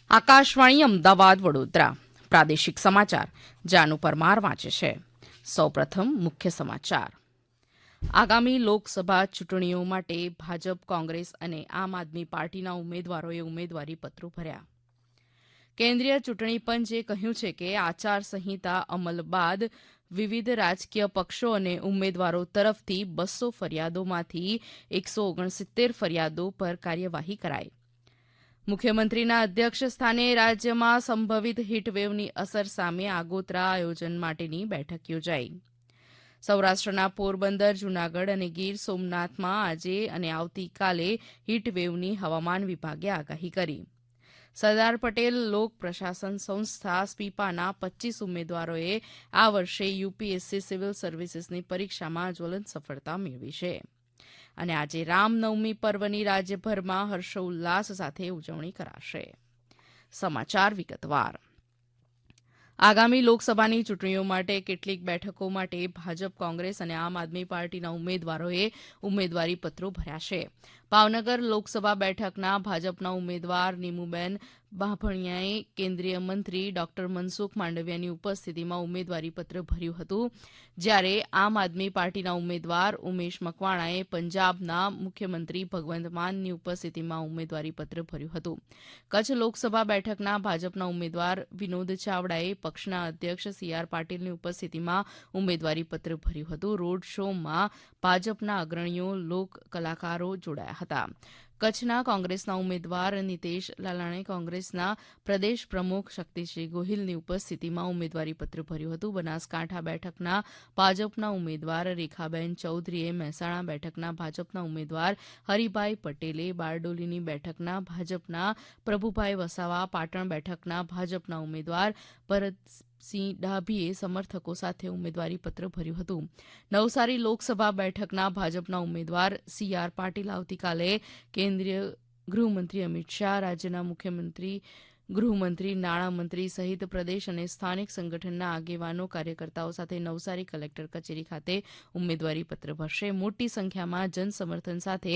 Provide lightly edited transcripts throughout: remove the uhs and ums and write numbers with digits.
આકાશવાણી અમદાવાદ વડોદરા પ્રાદેશિક સમાચાર જાનુ પરમાર વાંચે છે. સૌપ્રથમ મુખ્ય સમાચાર. આગામી લોકસભા ચૂંટણીઓ માટે ભાજપ, કોંગ્રેસ અને આમ આદમી પાર્ટીના ઉમેદવારોએ ઉમેદવારી પત્રો ભર્યા. કેન્દ્રીય ચૂંટણી પંચે કહ્યું છે કે આચારસંહિતા અમલ બાદ વિવિધ રાજકીય પક્ષો અને ઉમેદવારો તરફથી 200 ફરિયાદોમાંથી 169 ફરિયાદો પર કાર્યવાહી કરાઈ. મુખ્યમંત્રીના અધ્યક્ષ સ્થાને રાજ્યમાં સંભવિત હીટવેવની અસર સામે આગોતરા આયોજન માટેની બેઠક યોજાઈ. સૌરાષ્ટ્રના પોરબંદર, જૂનાગઢ અને ગીર સોમનાથમાં આજે અને આવતીકાલે હીટવેવની હવામાન વિભાગે આગાહી કરી. સરદાર પટેલ લોક પ્રશાસન સંસ્થા સ્પીપાના 25 ઉમેદવારોએ આ વર્ષે યુપીએસસી સિવિલ સર્વિસીસની પરીક્ષામાં જ્વલંત સફળતા મેળવી છે. અને આજે રામનવમી પર્વની રાજ્યભરમાં હર્ષોલ્લાસ સાથે ઉજવણી કરાશે. સમાચાર વિગતવાર. આગામી લોકસભાની ચૂંટણીઓ માટે કેટલીક બેઠકો માટે ભાજપ, કોંગ્રેસ અને આમ આદમી પાર્ટીના ઉમેદવારોએ ઉમેદવારી પત્રો ભર્યા છે. ભાવનગર લોકસભા બેઠકના ભાજપના ઉમેદવાર નીમુબેન બાંભણિયાએ કેન્દ્રીય મંત્રી ડોક્ટર મનસુખ માંડવિયાની ઉપસ્થિતિમાં ઉમેદવારીપત્ર ભર્યું હતું, જ્યારે આમ આદમી પાર્ટીના ઉમેદવાર ઉમેશ મકવાણાએ પંજાબના મુખ્યમંત્રી ભગવંત માનની ઉપસ્થિતિમાં ઉમેદવારીપત્ર ભર્યું હતું. કચ્છ લોકસભા બેઠકના ભાજપના ઉમેદવાર વિનોદ ચાવડાએ પક્ષના અધ્યક્ષ સી.આર. પાટીલની ઉપસ્થિતિમાં ઉમેદવારીપત્ર ભર્યું હતું. રોડ શોમાં ભાજપના અગ્રણીઓ, લોક કલાકારો જોડાયા હતા. કચ્છના કોંગ્રેસના ઉમેદવાર નીતેશ લાલાણે કોંગ્રેસના પ્રદેશ પ્રમુખ શક્તિસિંહ ગોહિલની ઉપસ્થિતિમાં ઉમેદવારીપત્ર ભર્યું હતું. બનાસકાંઠા બેઠકના ભાજપના ઉમેદવાર રેખાબેન ચૌધરીએ, મહેસાણા બેઠકના ભાજપના ઉમેદવાર હરિભાઈ પટેલે, બારડોલીની બેઠકના ભાજપના પ્રભુભાઈ વસાવા, પાટણ બેઠકના ભાજપના ઉમેદવાર ભરતસિંહ ડાભીએ સમર્થકો સાથે ઉમેદવારીપત્ર ભર્યું હતું. નવસારી લોકસભા બેઠકના ભાજપના ઉમેદવાર સી.આર. પાટીલ આવતીકાલે કેન્દ્રીય ગૃહમંત્રી અમિત શાહ, રાજ્યના મુખ્યમંત્રી, ગૃહમંત્રી, નાણામંત્રી સહિત પ્રદેશ અને સ્થાનિક સંગઠનના આગેવાનો, કાર્યકર્તાઓ સાથે નવસારી કલેક્ટર કચેરી ખાતે ઉમેદવારીપત્ર ભરશે. મોટી સંખ્યામાં જનસમર્થન સાથે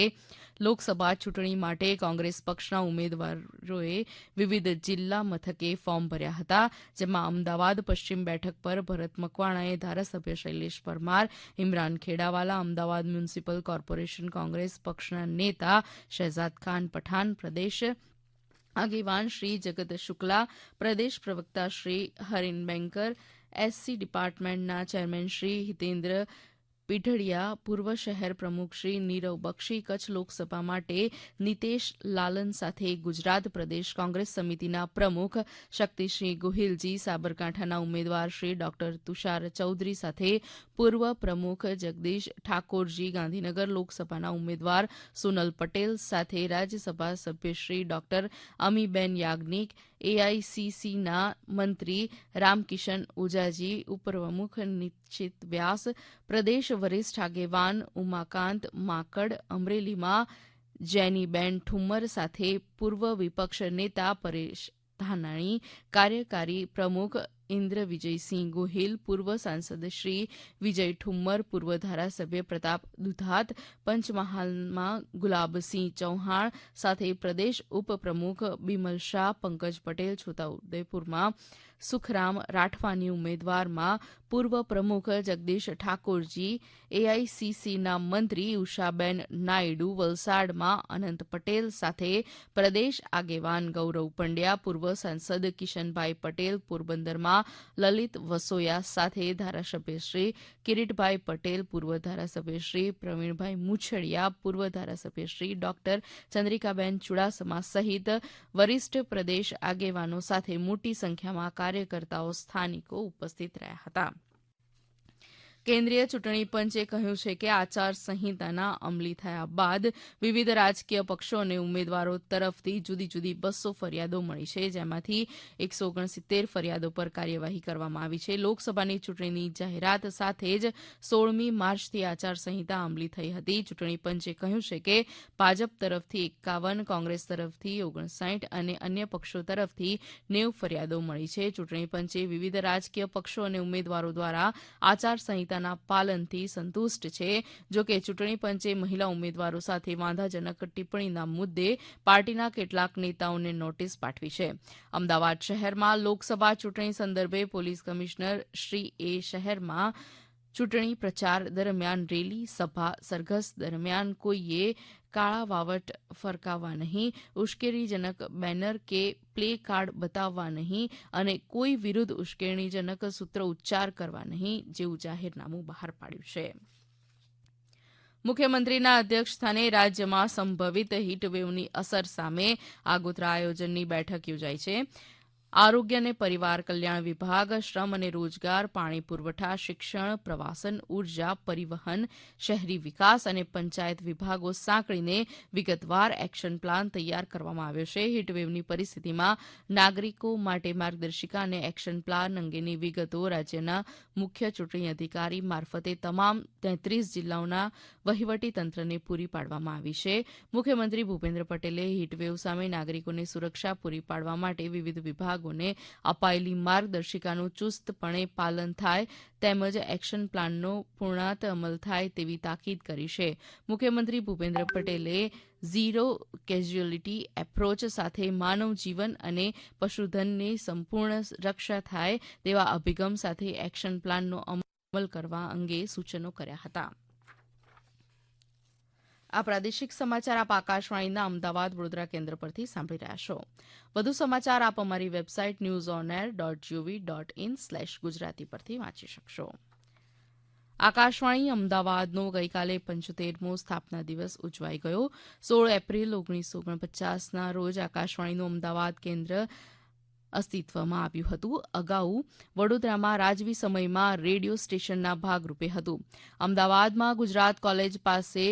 લોકસભા ચૂંટણી માટે કોંગ્રેસ પક્ષના ઉમેદવારોએ વિવિધ જિલ્લા મથકે ફોર્મ ભર્યા હતા, જેમાં અમદાવાદ પશ્ચિમ બેઠક પર ભરત મકવાણાએ ધારાસભ્ય શૈલેષ પરમાર, ઇમરાન ખેડાવાલા, અમદાવાદ મ્યુનિસિપલ કોર્પોરેશન કોંગ્રેસ પક્ષના નેતા શહેજાદ ખાન પઠાણ, પ્રદેશ આગેવાન શ્રી જગત શુક્લા, પ્રદેશ પ્રવક્તા Shri Harin Banker, SC ડિપાર્ટમેન્ટના chairman Shri Hitendra Pithadiya, પૂર્વ શહેર પ્રમુખ શ્રી નીરવ બક્ષી, કચ્છ લોકસભા માટે નીતેશ લાલન સાથે ગુજરાત પ્રદેશ કોંગ્રેસ સમિતિના પ્રમુખ શક્તિસિંહ ગોહિલજી, સાબરકાંઠાના ઉમેદવાર શ્રી ડોક્ટર તુષાર ચૌધરી સાથે પૂર્વ પ્રમુખ જગદીશ ઠાકોરજી, ગાંધીનગર લોકસભાના ઉમેદવાર સોનલ પટેલ સાથે રાજ્યસભા સભ્ય શ્રી ડોક્ટર અમીબેન યાજ્ઞિક, એઆઈસીસીના મંત્રી રામકિશન ઓઝાજી, ઉપપ્રમુખ નિશ્ચિત વ્યાસ, પ્રદેશ વરિષ્ઠ આગેવાન ઉમાકાંત માકડ, અમરેલીમાં જેનીબેન ઠુમ્મર સાથે પૂર્વ વિપક્ષ નેતા પરેશ ધાનાણી, કાર્યકારી પ્રમુખ ઇન્દ્ર વિજયસિંહ ગોહિલ, પૂર્વ સાંસદ શ્રી વિજય ઠુમ્મર, પૂર્વ ધારાસભ્ય પ્રતાપ દુધાત, પંચમહાલમાં ગુલાબસિંહ ચૌહાણ સાથે પ્રદેશ ઉપપ્રમુખ બિમલ શાહ, પંકજ પટેલ, છોટાઉદેપુરમાં સુખરામ રાઠવાની ઉમેદવારમાં પૂર્વ પ્રમુખ જગદીશ ઠાકોરજી, એઆઈસીસીના મંત્રી ઉષાબેન નાયડુ, વલસાડમાં અનંત પટેલ સાથે પ્રદેશ આગેવાન ગૌરવ પંડ્યા, પૂર્વ સાંસદ કિશનભાઈ પટેલ, પોરબંદરમાં લલિત વસોયા સાથે ધારાસભ્ય શ્રી કિરીટભાઈ પટેલ, પૂર્વ ધારાસભ્ય શ્રી પ્રવીણભાઈ મુછડિયા, પૂર્વ ધારાસભ્ય શ્રી ડોક્ટર ચંદ્રિકાબેન ચુડાસમા સહિત વરિષ્ઠ પ્રદેશ આગેવાનો સાથે મોટી સંખ્યામાં કાર્યકર્તાઓ, સ્થાનિકો ઉપસ્થિત રહ્યા હતા. કેન્દ્રીય ચૂંટણી પંચે કહ્યું છે કે આચારસંહિતાના અમલી થયા બાદ વિવિધ રાજકીય પક્ષો અને ઉમેદવારો તરફથી જુદી જુદી 200 ફરિયાદો મળી છે, જેમાંથી 169 ફરિયાદો પર કાર્યવાહી કરવામાં આવી છે. લોકસભાની ચૂંટણીની જાહેરાત સાથે જ 16મી માર્ચથી આચારસંહિતા અમલી થઈ હતી. ચૂંટણી પંચે કહ્યું છે કે ભાજપ તરફથી 51, કોંગ્રેસ તરફથી 59 અને અન્ય પક્ષો તરફથી 90 ફરિયાદો મળી છે. ચૂંટણી પંચે વિવિધ રાજકીય પક્ષો અને ઉમેદવારો દ્વારા આચારસંહિતા સંહિતાના પાલનથી સંતુષ્ટ છે. જોકે ચૂંટણી પંચે મહિલા ઉમેદવારો સાથે વાંધાજનક ટિપ્પણીના મુદ્દે પાર્ટીના કેટલાક નેતાઓને નોટિસ પાઠવી છે. અમદાવાદ શહેરમાં લોકસભા ચૂંટણી સંદર્ભે પોલીસ કમિશનર શ્રી એ શહેરમાં ચૂંટણી પ્રચાર દરમિયાન રેલી, સભા, સરઘસ દરમિયાન કોઈએ કાળા વાવટ ફરકાવવા નહીં, ઉશ્કેરણીજનક બેનર કે પ્લે કાર્ડ બતાવવા નહીં અને કોઈ વિરુદ્ધ ઉશ્કેરણીજનક સૂત્ર ઉચ્ચાર કરવા નહીં જેવું જાહેરનામું બહાર પાડ્યું છે. મુખ્યમંત્રીના અધ્યક્ષસ્થાને રાજ્યમાં સંભવિત હીટવેવની અસર સામે આગોતરા આયોજનની બેઠક યોજાઈ છે. આરોગ્ય અને પરિવાર કલ્યાણ વિભાગ, શ્રમ અને રોજગાર, પાણી પુરવઠા, શિક્ષણ, પ્રવાસન, ઉર્જા, પરિવહન, શહેરી વિકાસ અને પંચાયત વિભાગો સાંકળીને વિગતવાર એક્શન પ્લાન તૈયાર કરવામાં આવ્યો છે. હીટવેવની પરિસ્થિતિમાં નાગરિકો માટે માર્ગદર્શિકા અને એક્શન પ્લાન અંગેની વિગતો રાજ્યના મુખ્ય ચૂંટણી અધિકારી મારફતે તમામ 33 જિલ્લાઓના વહીવટીતંત્રને પૂરી પાડવામાં આવી છે. મુખ્યમંત્રી ભૂપેન્દ્ર પટેલે હીટવેવ સામે નાગરિકોને સુરક્ષા પૂરી પાડવા માટે વિવિધ વિભાગોને અપાયેલી માર્ગદર્શિકાનું ચુસ્તપણે પાલન થાય તેમજ એક્શન પ્લાનનો પૂર્ણાંત અમલ થાય તેવી તાકીદ કરી છે. મુખ્યમંત્રી ભૂપેન્દ્ર પટેલે ઝીરો કેઝ્યુઅલિટી એપ્રોચ સાથે માનવ જીવન અને પશુધનની સંપૂર્ણ રક્ષા થાય તેવા અભિગમ સાથે એક્શન પ્લાનનો અમલ કરવા અંગે સૂચનો કર્યા હતા. આ પ્રાદેશિક સમાચાર આપ આકાશવાણીના અમદાવાદ વડોદરા કેન્દ્ર પરથી સાંભળી રહ્યા છો. વધુ સમાચાર આપ અમારી વેબસાઇટ newsonair.gov.in/ગુજરાતી પરથી વાંચી શકશો. આકાશવાણી અમદાવાદનો ગઈકાલે 75મો સ્થાપના દિવસ ઉજવાઈ ગયો. 16 એપ્રિલ 1949ના રોજ આકાશવાણીનું અમદાવાદ કેન્દ્ર અસ્તિત્વમાં આવ્યું હતું. અગાઉ વડોદરામાં રાજવી સમયમાં રેડિયો સ્ટેશનના ભાગરૂપે હતું. અમદાવાદમાં ગુજરાત કોલેજ પાસે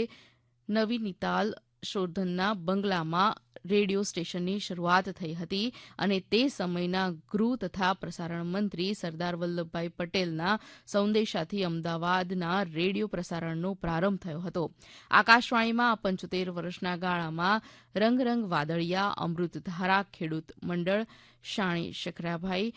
નવીનીતાલ શોધનના બંગલામાં રેડિયો સ્ટેશનની શરૂઆત થઈ હતી અને તે સમયના ગૃહ તથા પ્રસારણ મંત્રી સરદાર વલ્લભભાઈ પટેલના સંદેશાથી અમદાવાદના રેડિયો પ્રસારણનો પ્રારંભ થયો હતો. આકાશવાણીમાં 75 વર્ષના ગાળામાં રંગ રંગ વાદળિયા, અમૃતધારા, ખેડૂત મંડળ, શાણી શકરાભાઈ,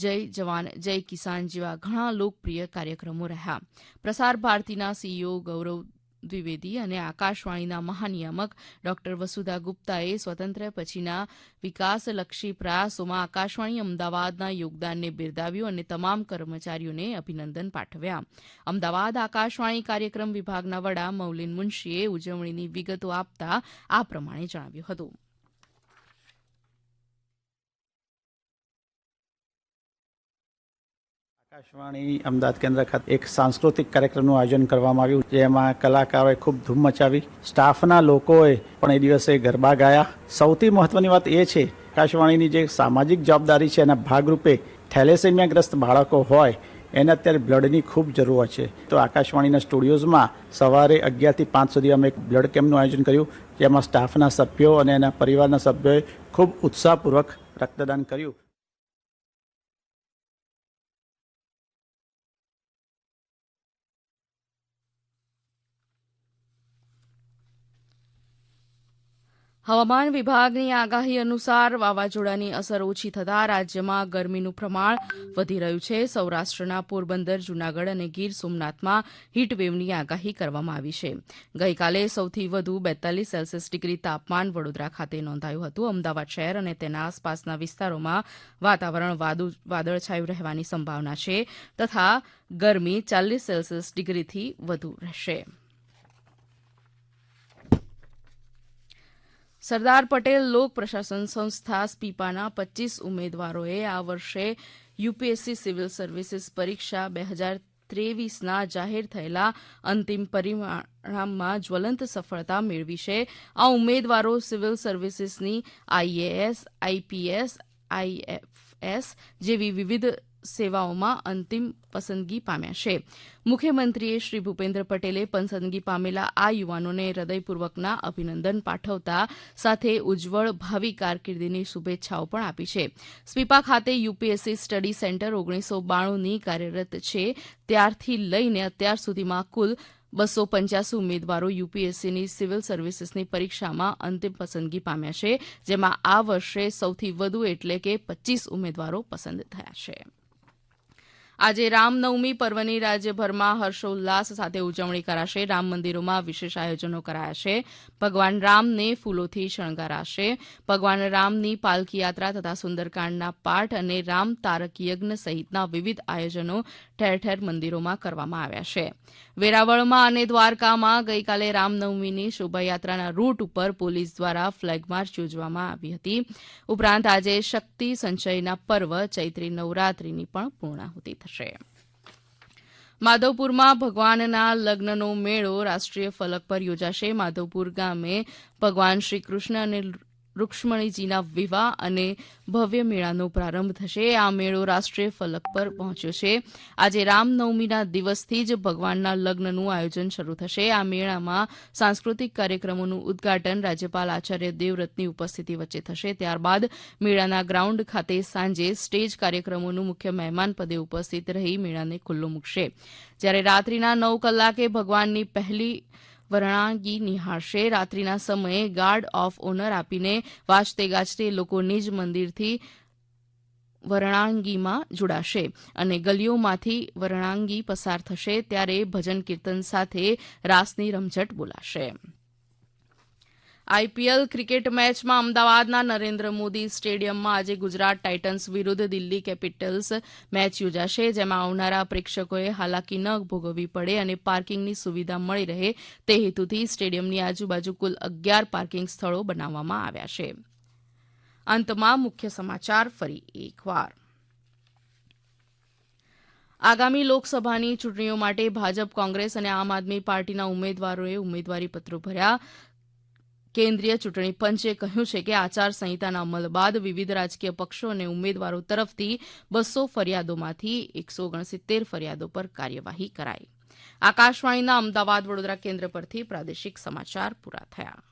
જય જવાન જય કિસાન જેવા ઘણા લોકપ્રિય કાર્યક્રમો રહ્યા. પ્રસાર ભારતીના સીઈઓ ગૌરવ દ્વિવેદી અને આકાશવાણીના મહાનિયામક ડોક્ટર વસુધા ગુપ્તાએ સ્વતંત્ર પછીના વિકાસલક્ષી પ્રયાસોમાં આકાશવાણી અમદાવાદના યોગદાનને બિરદાવ્યું અને તમામ કર્મચારીઓને અભિનંદન પાઠવ્યા. અમદાવાદ આકાશવાણી કાર્યક્રમ વિભાગના વડા મૌલિન મુનશીએ ઉજવણીની વિગતો આપતા આ પ્રમાણે જણાવ્યું હતું. આકાશવાણી અમદાવાદ કેન્દ્ર ખાતે એક સાંસ્કૃતિક કાર્યક્રમનું આયોજન કરવામાં આવ્યું, જેમાં કલાકારોએ ખૂબ ધૂમ મચાવી. સ્ટાફના લોકોએ પણ એ દિવસે ગરબા ગાયા. સૌથી મહત્વની વાત એ છે આકાશવાણીની જે સામાજિક જવાબદારી છે એના ભાગરૂપે થેલેસેમિયાગ્રસ્ત બાળકો હોય એને અત્યારે બ્લડની ખૂબ જરૂર છે. તો આકાશવાણીના સ્ટુડિયોઝમાં સવારે 11 થી 5 સુધી અમે એક બ્લડ કેમ્પનું આયોજન કર્યું, જેમાં સ્ટાફના સભ્યો અને એના પરિવારના સભ્યોએ ખૂબ ઉત્સાહપૂર્વક રક્તદાન કર્યું. હવામાન વિભાગની આગાહી અનુસાર વાવાઝોડાની અસર ઓછી થતાં રાજ્યમાં ગરમીનું પ્રમાણ વધી રહ્યું છે. સૌરાષ્ટ્રના પોરબંદર, જૂનાગઢ અને ગીર સોમનાથમાં હીટવેવની આગાહી કરવામાં આવી છે. ગઈકાલે સૌથી વધુ 42 સેલ્સિયસ ડિગ્રી તાપમાન વડોદરા ખાતે નોંધાયું હતું. અમદાવાદ શહેર અને તેના આસપાસના વિસ્તારોમાં વાતાવરણ વાદળછાયું રહેવાની સંભાવના છે તથા ગરમી 40 સેલ્સિયસ ડિગ્રીથી વધુ રહેશે. સરદાર પટેલ લોક પ્રશાસન સંસ્થા સ્પીપાના 25 ઉમેદવારોએ આ વર્ષે યુપીએસસી સિવિલ સર્વિસીસ પરીક્ષા 2023ના જાહેર થયેલા અંતિમ પરિણામમાં જ્વલંત સફળતા મેળવી છે. આ ઉમેદવારો સિવિલ સર્વિસીસની આઈએએસ, આઈપીએસ, આઈએફએસ જેવી વિવિધ સેવાઓમાં અંતિમ પસંદગી પામ્યા છે. મુખ્યમંત્રીએ શ્રી ભૂપેન્દ્ર પટેલે પસંદગી પામેલા આ યુવાનોને હૃદયપૂર્વકના અભિનંદન પાઠવતા સાથે ઉજ્જવળ ભાવિ કારકિર્દીની શુભેચ્છાઓ પણ આપી છે. સ્પીપા ખાતે યુપીએસસી સ્ટડી સેન્ટર 1992ની કાર્યરત છે. ત્યારથી લઈને અત્યાર સુધીમાં કુલ 285 ઉમેદવારો યુપીએસસીની સિવિલ સર્વિસીસની પરીક્ષામાં અંતિમ પસંદગી પામ્યા છે, જેમાં આ વર્ષે સૌથી વધુ એટલે કે 25 ઉમેદવારો પસંદ થયા છે. આજે રામનવમી પર્વની રાજ્યભરમાં હર્ષોલ્લાસ સાથે ઉજવણી કરાશે. રામ મંદિરોમાં વિશેષ આયોજનો કરાયા છે. ભગવાન રામને ફૂલોથી શણગારાશે. ભગવાન રામની પાલખી યાત્રા તથા સુંદરકાંડના પાઠ અને રામ તારક યજ્ઞ સહિતના વિવિધ આયોજનો ઠેર ઠેર મંદિરોમાં કરવામાં આવ્યા છે. વેરાવળમાં અને દ્વારકામાં ગઈકાલે રામનવમીની શોભાયાત્રાના રૂટ ઉપર પોલીસ દ્વારા ફ્લેગ માર્ચ યોજવામાં આવી હતી. ઉપરાંત આજે શક્તિ સંચયના પર્વ ચૈત્રી નવરાત્રિની પણ પૂર્ણાહુતિ થશે. માધવપુરમાં ભગવાનના લગ્નનો મેળો રાષ્ટ્રીય ફલક પર યોજાશે. માધવપુર ગામે ભગવાન શ્રીકૃષ્ણ અને રૂક્ષ્મણીજીના વિવાહ અને ભવ્ય મેળાનો પ્રારંભ થશે. આ મેળો રાષ્ટ્રીય ફલક પર પહોંચ્યો છે. આજે રામનવમીના દિવસથી જ ભગવાનના લગ્નનું આયોજન શરૂ થશે. આ મેળામાં સાંસ્કૃતિક કાર્યક્રમોનું ઉદઘાટન રાજ્યપાલ આચાર્ય દેવવ્રતની ઉપસ્થિતિ વચ્ચે થશે. ત્યારબાદ મેળાના ગ્રાઉન્ડ ખાતે સાંજે સ્ટેજ કાર્યક્રમોનું મુખ્ય મહેમાન પદે ઉપસ્થિત રહી મેળાને ખુલ્લો મૂકશે. જ્યારે રાત્રિના 9 કલાકે ભગવાનની પહેલી વરણાંગી નિહાળશે. રાત્રિના સમયે ગાર્ડ ઓફ ઓનર આપીને વાજતે ગાજતે લોકો નિજ મંદિરથી વરણાંગીમાં જોડાશે અને ગલીઓમાંથી વરણાંગી પસાર થશે ત્યારે ભજન કીર્તન સાથે રાસની રમઝટ બોલાશે. આઈપીએલ ક્રિકેટ મેચમાં અમદાવાદના નરેન્દ્ર મોદી સ્ટેડિયમમાં આજે ગુજરાત ટાઇટન્સ વિરુદ્ધ દિલ્હી કેપિટલ્સ મેચ યોજાશે. જેમાં આવનારા પ્રેક્ષકોએ હાલાકી ન ભોગવવી પડે અને પાર્કિંગની સુવિધા મળી રહે તે હેતુથી સ્ટેડિયમની આજુબાજુ કુલ 11 પાર્કિંગ સ્થળો બનાવવામાં આવ્યા છે. અંતમાં મુખ્ય સમાચાર ફરી એકવાર. આગામી લોકસભાની ચૂંટણીઓ માટે ભાજપ, કોંગ્રેસ અને આમ આદમી પાર્ટીના ઉમેદવારોએ ઉમેદવારીપત્રો ભર્યા. કેન્દ્રીય ચૂંટણી પંચે કહ્યું છે કે આચારસંહિતાના અમલ બાદ વિવિધ રાજકીય પક્ષો અને ઉમેદવારો તરફથી 200 ફરિયાદોમાંથી 169 ફરિયાદો પર કાર્યવાહી કરાઈ. આકાશવાણીના અમદાવાદ વડોદરા કેન્દ્ર પરથી પ્રાદેશિક સમાચાર પૂરા થયા.